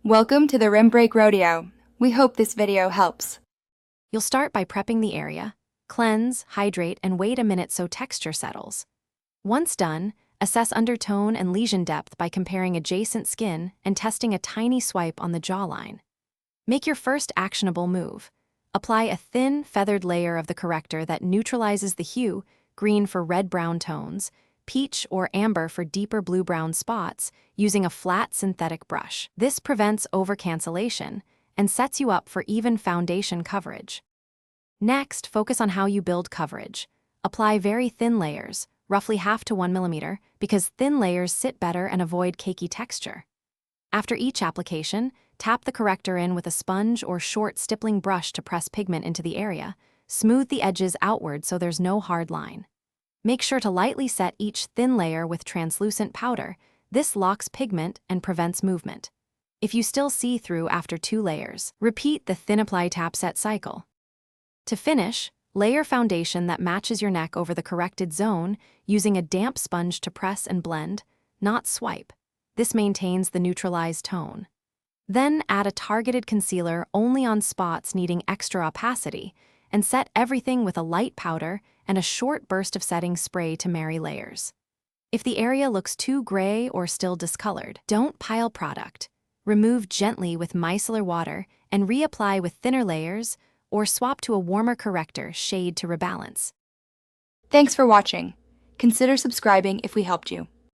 Welcome to the Rim Break Rodeo. We hope this video helps. You'll start by prepping the area. Cleanse, hydrate, and wait a minute so texture settles. Once done, assess undertone and lesion depth by comparing adjacent skin and testing a tiny swipe on the jawline. Make your first actionable move. Apply a thin, feathered layer of the corrector that neutralizes the hue, green for red-brown tones, peach or amber for deeper blue-brown spots, using a flat synthetic brush. This prevents over-cancellation and sets you up for even foundation coverage. Next, focus on how you build coverage. Apply very thin layers, roughly half to 1 millimeter, because thin layers sit better and avoid cakey texture. After each application, tap the corrector in with a sponge or short stippling brush to press pigment into the area. Smooth the edges outward so there's no hard line. Make sure to lightly set each thin layer with translucent powder. This locks pigment and prevents movement. If you still see through after 2 layers, repeat the thin apply tap set cycle. To finish, layer foundation that matches your neck over the corrected zone using a damp sponge to press and blend, not swipe. This maintains the neutralized tone. Then add a targeted concealer only on spots needing extra opacity, and set everything with a light powder and a short burst of setting spray to marry layers. If the area looks too gray or still discolored, don't pile product. Remove gently with micellar water and reapply with thinner layers, or swap to a warmer corrector shade to rebalance. Thanks for watching. Consider subscribing if we helped you.